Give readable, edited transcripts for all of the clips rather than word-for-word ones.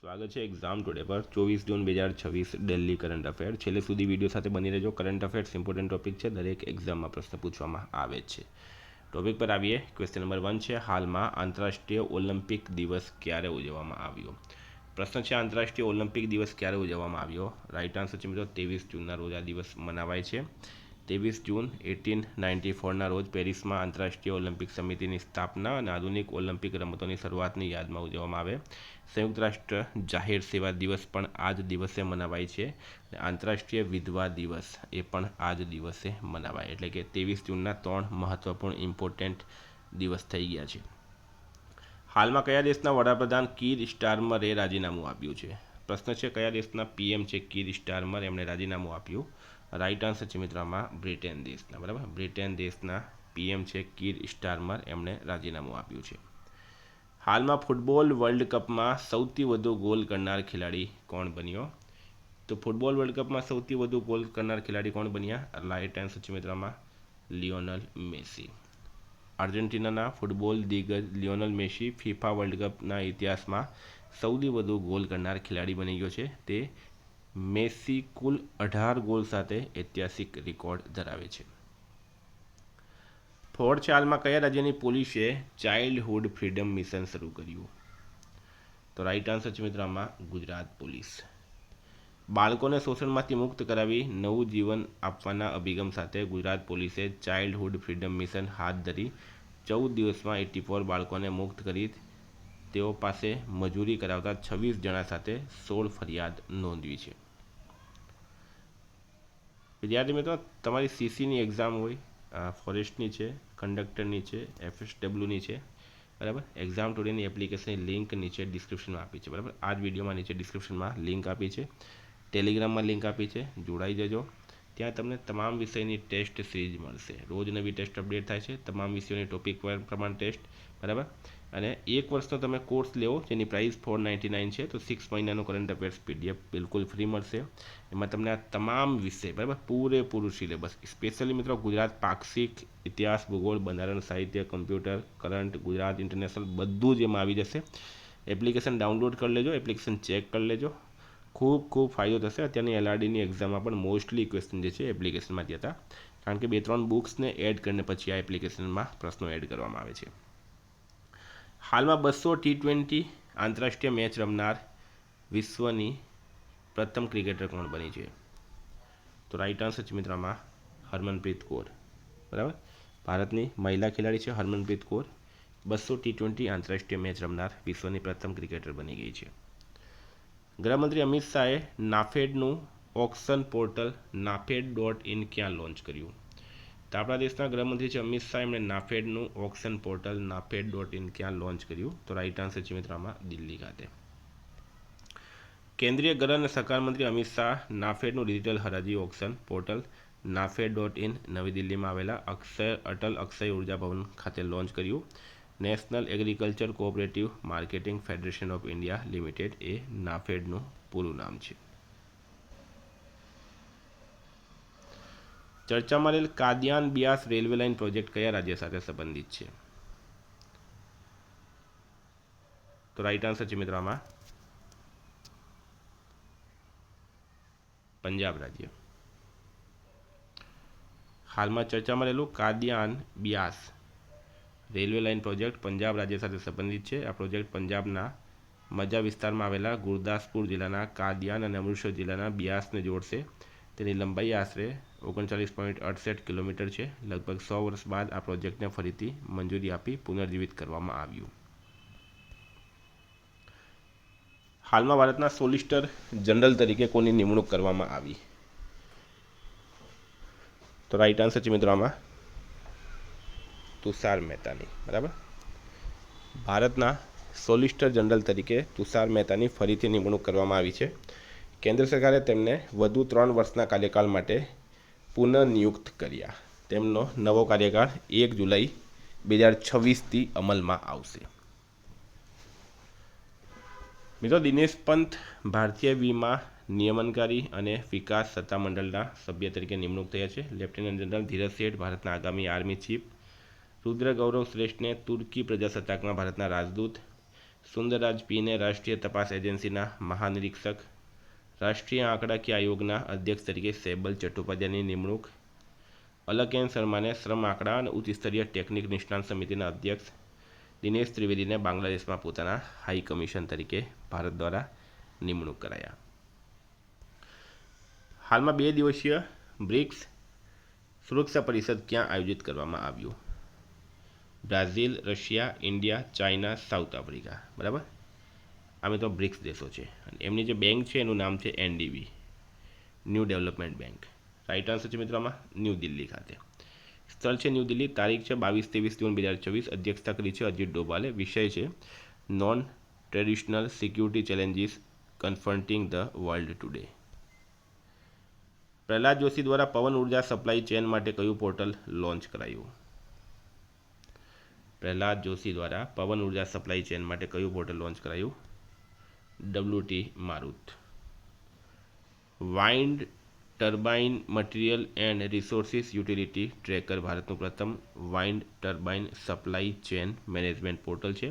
સ્વાગત છે exam today પર 24 જૂન 2026 દિલ્હી કરંટ અફેર છેલ્લે સુધી વિડીયો સાથે બની રહેજો। કરંટ અફેર્સ ઇમ્પોર્ટન્ટ ટોપિક છે, દરેક એક્ઝામમાં પ્રશ્ન પૂછવામાં આવે છે। ટોપિક પર આવીએ। ક્વેશ્ચન નંબર 1 છે, હાલમાં આંતરરાષ્ટ્રીય ઓલિમ્પિક દિવસ ક્યારે ઉજવવામાં આવ્યો? પ્રશ્ન છે, આંતરરાષ્ટ્રીય ઓલિમ્પિક દિવસ ક્યારે ઉજવવામાં આવ્યો? રાઈટ આન્સર છે મિત્રો 23 જૂનના રોજ આ દિવસ મનાવાય છે। 23 જૂન 1894ના રોજ પેરિસમાં આંતરરાષ્ટ્રીય ઓલિમ્પિક સમિતિની સ્થાપના અને આધુનિક ઓલિમ્પિક રમતોની શરૂઆતની યાદમાં ઉજવવામાં આવે। સંયુક્ત રાષ્ટ્ર જાહેર સેવા દિવસ પણ આ જ દિવસે મનાવાય છે। આંતરરાષ્ટ્રીય વિધવા દિવસ એ પણ આ જ દિવસે મનાવાય, એટલે કે 23 જૂનના 3 મહત્વપૂર્ણ ઇમ્પોર્ટન્ટ દિવસ થઈ ગયા છે। હાલમાં કયા દેશના વડાપ્રધાન કીર સ્ટારમરે રાજીનામું આપ્યું છે? પ્રશ્ન છે, કયા દેશના પીએમ છે કીર સ્ટારમર, એમણે રાજીનામું આપ્યું? રાઈટ આન્સર છે મિત્રો આમાં બ્રિટેન દેશના, બરાબર, બ્રિટેન દેશના પીએમ છે કીર સ્ટારમર, એમણે રાજીનામું આપ્યું છે। હાલમાં ફૂટબોલ વર્લ્ડ કપમાં સૌથી વધુ ગોલ કરનાર ખેલાડી કોણ બન્યો? તો ફૂટબોલ વર્લ્ડ કપમાં સૌથી વધુ ગોલ કરનાર ખેલાડી કોણ બન્યા? રાઈટ આન્સર છે મિત્રો આમાં લિયોનલ મેસી। આર્જેન્ટિનાના ફૂટબોલ દિગ્ગજ લિયોનલ મેસી ફિફા વર્લ્ડ કપના ઇતિહાસમાં સૌથી વધુ ગોલ કરનાર ખેલાડી બની ગયો છે। તે મેસી કુલ 18 ગોલ સાથે ઐતિહાસિક રેકોર્ડ ધરાવે છે। ફોર્થ છે, હાલમાં કયા રાજ્યની પોલીસે ચાઇલ્ડહુડ ફ્રીડમ મિશન શરૂ કર્યું? તો રાઈટ આન્સર છે મિત્રો આમાં ગુજરાત પોલીસ। બાળકોને શોષણમાંથી મુક્ત કરાવી નવું જીવન આપવાના અભિગમ સાથે ગુજરાત પોલીસે ચાઇલ્ડહુડ ફ્રીડમ મિશન હાથ ધરી 14 દિવસમાં 84 બાળકોને મુક્ત કરી તેઓ પાસે મજૂરી કરાવતા 26 જણા સાથે 16 ફરિયાદ નોંધવી છે। વિદ્યાર્થી મિત્રો, તમારી સીસીની એક્ઝામ હોય, ફોરેસ્ટની છે, કંડક્ટરની છે, એફએસડબલ્યુની છે, બરાબર, એક્ઝામ ટુડેની એપ્લિકેશનની લિંક નીચે ડિસ્ક્રિપ્શનમાં આપી છે, બરાબર, આ જ વિડીયોમાં નીચે ડિસ્ક્રિપ્શનમાં લિંક આપી છે, ટેલિગ્રામમાં લિંક આપી છે, જોડાઈ જજો। ત્યાં તમને તમામ વિષયની ટેસ્ટ સિરીઝ મળશે, રોજ નવી ટેસ્ટ અપડેટ થાય છે, તમામ વિષયોની ટોપિક પ્રમાણ ટેસ્ટ, બરાબર, અને 1 વર્ષનો તમે કોર્સ લેવો જેની પ્રાઇસ 499 છે, તો 6 મહિનાનું કરંટ અફેર્સ પીડીએફ બિલકુલ ફ્રી મળશે। એમાં તમને આ તમામ વિષય, બરાબર, પૂરેપૂરું સિલેબસ, સ્પેશિયલી મિત્રો ગુજરાત પાક્ષિક, ઇતિહાસ, ભૂગોળ, બંધારણ, સાહિત્ય, કમ્પ્યુટર, કરંટ, ગુજરાત ઇન્ટરનેશનલ બધું જ એમાં આવી જશે। એપ્લિકેશન ડાઉનલોડ કરી લેજો, એપ્લિકેશન ચેક કરી લેજો, ખૂબ ફાયદો થશે। અત્યારની એલઆરડીની એક્ઝામમાં પણ મોસ્ટલી ક્વેશ્ચન જે છે એપ્લિકેશનમાંથી હતા, કારણ કે 2-3 બુક્સને એડ કરીને પછી આ એપ્લિકેશનમાં પ્રશ્નો એડ કરવામાં આવે છે। હાલમાં 200 T20 આંતરરાષ્ટ્રીય મેચ રમનાર વિશ્વની પ્રથમ ક્રિકેટર કોણ બની છે? તો રાઈટ આન્સર છે મિત્રો આમાં હરમનપ્રીત કૌર, બરાબર, ભારતની મહિલા ખેલાડી છે હરમનપ્રીત કૌર, 200 T20 આંતરરાષ્ટ્રીય મેચ રમનાર વિશ્વની પ્રથમ ક્રિકેટર બની ગઈ છે। ગૃહમંત્રી અમિત શાહે નાફેડનું ઓક્શન પોર્ટલ nafed.in ક્યાં લોન્ચ કર્યું? તો આપણા દેશના ગૃહમંત્રી છે અમિત શાહ, એમણે નાફેડનું ઓક્શન પોર્ટલ nafed.in ક્યાં લોન્ચ કર્યું? તો રાઈટ આન્સર છે મિત્રો આમાં દિલ્હી ખાતે। કેન્દ્રીય ગૃહ અને સહકાર મંત્રી અમિત શાહ નાફેડનું ડિજિટલ હરાજી ઓક્શન પોર્ટલ nafed.in નવી દિલ્હીમાં આવેલા અટલ અક્ષય ઉર્જા ભવન ખાતે લોન્ચ કર્યું। National agriculture cooperative marketing federation of India limited એ નાફેડનું પૂરું નામ છે। ચર્ચામાં રહેલ Qadian Beas railway line project કયા રાજ્ય સાથે સંબંધિત છે? તો રાઈટ આન્સર છે મિત્રો આમાં પંજાબ રાજ્ય। હાલમાં ચર્ચામાં રહેલું કાદિયાન Beas railway line project Punjab રાજ્ય સાથે સંબંધિત છે। આ પ્રોજેક્ટ પંજાબના મજા વિસ્તારમાં આવેલા ગુરદાસપુર જિલ્લાના કાદિયાન અને અમૃતસર જિલ્લાના બિયાસને જોડશે। તેની લંબાઈ આશરે 39.68 કિલોમીટર છે। લગભગ 100 વર્ષ બાદ આ પ્રોજેક્ટને ફરીથી મંજૂરી આપી પુનર્જીવિત કરવામાં આવ્યું। હાલમાં ભારતના સોલિસિટર જનરલ તરીકે કોની નિમણૂક કરવામાં આવી? તો રાઈટ આન્સર છે મિત્રો આમાં તુષાર મહેતાની, બરાબર, ભારતના સોલિસિટર જનરલ તરીકે તુષાર મહેતાની ફરીથી નિમણૂક કરવામાં આવી છે। કેન્દ્ર સરકારે તેમને વધુ 3 વર્ષના કાર્યકાળ માટે પુનઃનિયુક્ત કર્યા। તેમનો નવો કાર્યકાળ 1 જુલાઈ 2026થી અમલમાં આવશે। મિત્રો, દિનેશ પંત ભારતીય વીમા નિયમનકારી અને વિકાસ સત્તામંડળના સભ્ય તરીકે નિમણૂક થયા છે। લેફ્ટનન્ટ જનરલ ધીરજ શેઠ ભારતના આગામી આર્મી ચીફ, રુદ્ર ગૌરવ શ્રેષ્ઠને તુર્કી પ્રજાસત્તાકમાં ભારતના રાજદૂત, સુંદરરાજ પીને રાષ્ટ્રીય તપાસ એજન્સીના મહાનિરીક્ષક. રાષ્ટ્રીય આંકડાકીય આયોગના અધ્યક્ષ તરીકે સૈબલ ચટ્ટોપાધ્યાયની નિમણૂક. અલકેન શર્માને શ્રમ આંકડા અને ઉચ્ચ સ્તરીય ટેકનિક નિષ્ણાંત સમિતિના અધ્યક્ષ. દિનેશ ત્રિવેદીને બાંગ્લાદેશમાં પોતાના હાઈ કમિશન તરીકે ભારત દ્વારા નિમણૂક કરાયા. હાલમાં 2 દિવસીય બ્રિક્સ સુરક્ષા પરિષદ ક્યાં આયોજિત કરવામાં આવ્યું? Brazil, Russia, India, China, south Africa. બરાબર, આ મિત્રો બ્રિક્સ દેશો છે. અને એમની જે બેંક છે એનું નામ છે NDB, new development bank. Right answer છે મિત્રો આમાં ન્યૂ દિલ્હી ખાતે. સ્થળ છે ન્યૂ દિલ્હી. તારીખ છે 22-23 જૂન 2024. અધ્યક્ષતા કરી છે અજીત ડોભાલે. વિષય છે non traditional security challenges confronting the world today. Pralhad Joshi દ્વારા પવન ઉર્જા સપ્લાય ચેન માટે કયું પોર્ટલ લોન્ચ કરાયું? પ્રહલાદ જોશી દ્વારા પવન ઉર્જા સપ્લાય ચેન માટે કયું પોર્ટલ લોન્ચ કરાયું? WT Marut. Wind turbine material and resources utility tracker ભારતનું પ્રથમ wind turbine supply chain management portal છે.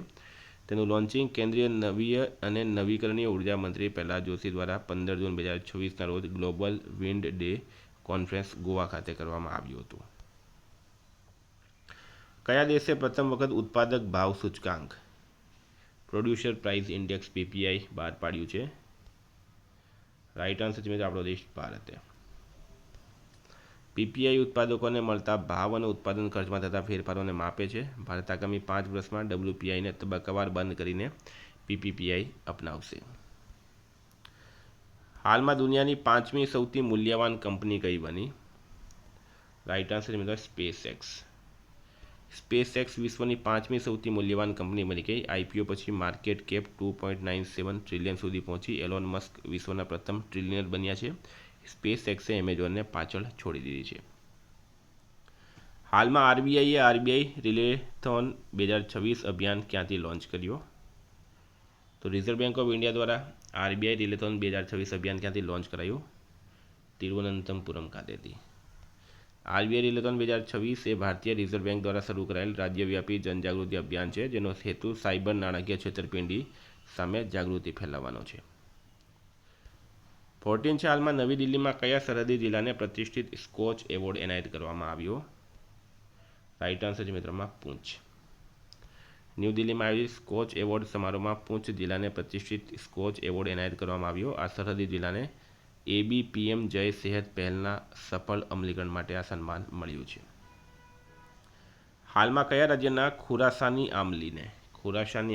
તેનું લોન્ચિંગ કેન્દ્રીય નવીય અને નવીકરણીય ઉર્જા મંત્રી પ્રહલાદ જોશી દ્વારા 15 જૂન 2024ના રોજ global wind day conference Goa ખાતે કરવામાં આવ્યું હતું. કયા દેશે પ્રથમ વખત ઉત્પાદક ભાવ સૂચકાંક પ્રોડ્યુસર પ્રાઇસ ઇન્ડેક્સ PPI બહાર પાડ્યું છે? રાઈટ આન્સર છે મિત્રો આપણો દેશ ભારતે. PPI ઉત્પાદકોને મળતા ભાવ અને ઉત્પાદન ખર્ચમાં થતા ફેરફારોને માપે છે. ભારત આગામી 5 વર્ષમાં WPIને તબક્કાવાર બંધ કરીને PPPI અપનાવશે. હાલમાં દુનિયાની 5મી સૌથી મૂલ્યવાન કંપની કઈ બની? રાઈટ આન્સર મિત્રો સ્પેસએક્સ. સ્પેસએક્સ વિશ્વની 5મી સૌથી મૂલ્યવાન કંપની બની ગઈ. IPO પછી માર્કેટ કેપ 2.97 ટ્રિલિયન સુધી પહોંચી. એલોન મસ્ક વિશ્વના પ્રથમ ટ્રિલિયનર બન્યા છે. સ્પેસએક્સે એમેઝોનને પાછળ છોડી દીધી છે. હાલમાં RBI રિલેથોન 2026 અભિયાન ક્યાંથી લોન્ચ કર્યો? તો રિઝર્વ બેંક ઓફ ઇન્ડિયા દ્વારા RBI રિલેથોન 2026 અભિયાન ક્યાંથી લોન્ચ કરાયું? તિરુવનંતપુરમ ખાતેથી. RBI રિલેથોન 2026 એ ભારતીય રિઝર્વ બેંક દ્વારા શરૂ કરાયેલ રાજ્યવ્યાપી જનજાગૃતિ અભિયાન છે, જેનો હેતુ સાયબર નાણાકીય છેતરપિંડી સામે જાગૃતિ ફેલાવવાનો છે. 14 છે. હાલમાં નવી દિલ્હીમાં કયા સરહદી જિલ્લાને પ્રતિષ્ઠિત સ્કોચ એવોર્ડ એનાયત કરવામાં આવ્યો? રાઈટ આન્સર છે મિત્રોમાં પૂંછ. ન્યૂ દિલ્હીમાં આયોજિત સ્કોચ એવોર્ડ સમારોહમાં પૂંછ જિલ્લાને પ્રતિષ્ઠિત સ્કોચ એવોર્ડ એનાયત કરવામાં આવ્યો. આ સરહદી જિલ્લાને ABPM જય સેહત પહેલના સફળ અમલીકરણ માટે આ સન્માન મળ્યું છે. હાલમાં કયા રાજ્યના ખુરાસાની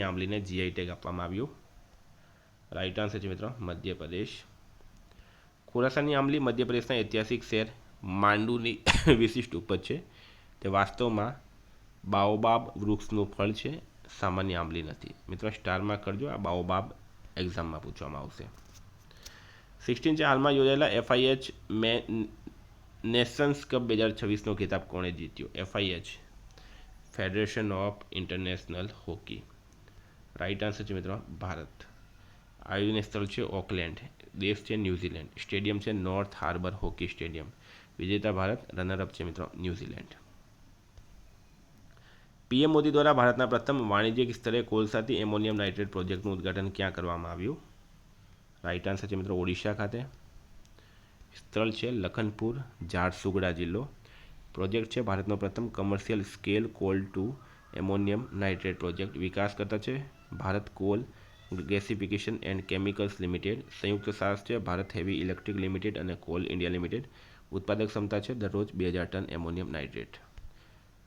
આમલીને GI ટેગ આપવામાં આવ્યું? રાઈટ આન્સર છે મિત્રો મધ્યપ્રદેશ. ખુરાસાની આમલી મધ્યપ્રદેશના ઐતિહાસિક શહેર માંડુની વિશિષ્ટ ઉપજ છે. તે વાસ્તવમાં બાઓબાબ વૃક્ષનું ફળ છે, સામાન્ય આંબલી નથી. મિત્રો સ્ટારમાં કરજો, આ બાઓબાબ એક્ઝામમાં પૂછવામાં આવશે. 16 છે. હાલમાં યોજાયેલા FIH નેશન્સ કપ 2026નો ખિતાબ કોણે જીત્યો? FIH federation of international hockey. Right answer છે મિત્રો ભારત. આયોજન સ્થળ છે ઓકલેન્ડ. દેશ છે ન્યૂઝીલેન્ડ. સ્ટેડિયમ છે નોર્થ હાર્બર હોકી સ્ટેડિયમ. વિજેતા ભારત. રનરઅપ છે મિત્રો ન્યૂઝીલેન્ડ. PM મોદી દ્વારા ભારતના પ્રથમ વાણિજ્યિક સ્તરે કોલસાથી એમોનિયમ નાઇટ્રેટ પ્રોજેક્ટનું ઉદ્ઘાટન ક્યાં કરવામાં આવ્યું? રાઈટ આન્સર છે મિત્રો ઓડિશા ખાતે. સ્થળ છે લખનપુર, ઝારસુગડા જિલ્લો. પ્રોજેક્ટ છે ભારતનો પ્રથમ commercial scale coal to ammonium nitrate project. વિકાસકર્તા છે Bharat coal gasification and chemicals limited. સંયુક્ત સાહસ છે ભારત હેવી ઇલેક્ટ્રિક લિમિટેડ અને કોલ ઇન્ડિયા લિમિટેડ. ઉત્પાદક ક્ષમતા છે દરરોજ 2000 ટન એમોનિયમ નાઇટ્રેટ.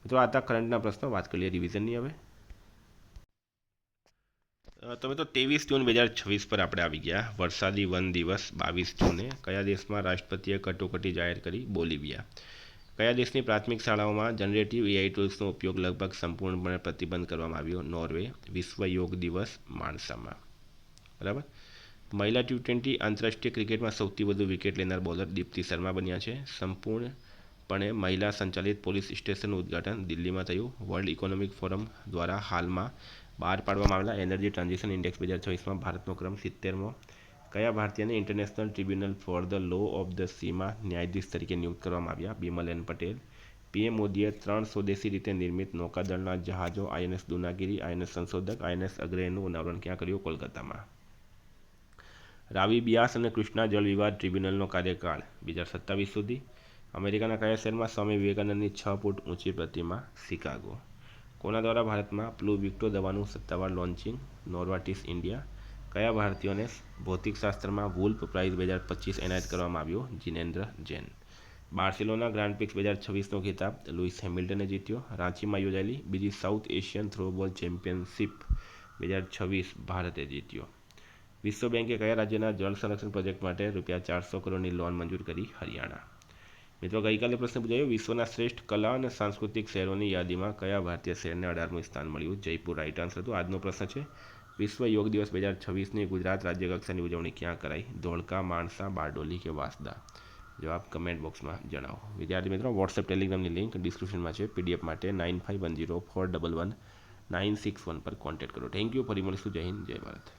મિત્રો આ હતા કરંટના પ્રશ્નો. વાત કરીએ રિવિઝનની હવે. તો મિત્રો 23 જૂન 2026 પર આપણે આવી ગયા. વરસાદી વન દિવસ 22 જૂને કયા દેશમાં રાષ્ટ્રપતિએ કટોકટી જાહેર કરી? બોલિવિયા. કયા દેશની પ્રાથમિક શાળાઓમાં જનરેટિવ AI ટૂલ્સનો ઉપયોગ લગભગ સંપૂર્ણપણે પ્રતિબંધ કરવામાં આવ્યો? નોર્વે. વિશ્વ યોગ દિવસ માણસામાં. બરાબર. મહિલા T20 આંતરરાષ્ટ્રીય ક્રિકેટમાં સૌથી વધુ વિકેટ લેનાર બોલર દીપ્તિ શર્મા બન્યા છે. સંપૂર્ણપણે મહિલા સંચાલિત પોલીસ સ્ટેશનનું ઉદ્ઘાટન દિલ્હીમાં થયું. વર્લ્ડ ઇકોનોમિક ફોરમ દ્વારા હાલમાં બહાર પાડવામાં આવેલા એનર્જી ટ્રાન્ઝિશન ઇન્ડેક્સ 2026માં ભારતનો ક્રમ 70મો. કયા ભારતીયને international tribunal for the law of the સીમાં ન્યાયાધીશ તરીકે નિયુક્ત કરવામાં આવ્યા? બિમલ એન પટેલ. પીએમ મોદીએ 3 સ્વદેશી રીતે નિર્મિત નૌકાદળના જહાજો આઈએનએસ દુનાગીરી, આઈએનએસ સંશોધક, આઈએનએસ અગ્રયનું અનાવરણ ક્યાં કર્યું? કોલકાતામાં. રાવી, બ્યાસ અને કૃષ્ણા જળ વિવાદ ટ્રિબ્યુનલનો કાર્યકાળ 2027 સુધી. અમેરિકાના કયા શહેરમાં સ્વામી વિવેકાનંદની 6 ફૂટ ઊંચી પ્રતિમા? શિકાગો. કોના દ્વારા ભારતમાં પ્લુવિક્ટો દવાનું સત્તાવાર લોન્ચિંગ? નોવાર્ટિસ ઇન્ડિયા. કયા ભારતીયોને ભૌતિકશાસ્ત્રમાં વુલ્ફ પ્રાઇઝ 2025 એનાયત કરવામાં આવ્યો? Jinendra Jain. Barcelona grand prix 2026નો ખિતાબ લુઇસ હેમિલ્ટને જીત્યો. રાંચીમાં યોજાયેલી બીજી સાઉથ એશિયન થ્રોબોલ ચેમ્પિયનશિપ 2026 ભારતે જીત્યો. વિશ્વ બેંકે કયા રાજ્યના જળ સંરક્ષણ પ્રોજેક્ટ માટે ₹400 કરોડની લોન મંજૂર કરી? હરિયાણા. મિત્રો, ગઈકાલે પ્રશ્ન પૂછાયો, વિશ્વના શ્રેષ્ઠ કલા અને સાંસ્કૃતિક શહેરોની યાદીમાં કયા ભારતીય શહેરને 18મું સ્થાન મળ્યું? જયપુર રાઇટ આન્સર હતો. આજનો પ્રશ્ન છે, વિશ્વ યોગ દિવસ 2026ની ગુજરાત રાજ્ય કક્ષાની ઉજવણી ક્યાં કરાઈ? ધોળકા, માણસા, બારડોલી કે વાંસદા? જવાબ કમેન્ટ બોક્સમાં જણાવો. વિદ્યાર્થી મિત્રો, વોટ્સએપ ટેલિગ્રામની લિંક ડિસ્ક્રિપ્શનમાં છે. પીડીએફ માટે 9510411961 પર કોન્ટેક્ટ કરો. Thank you. ફરી મળીશું. જય હિન્દ, જય ભારત.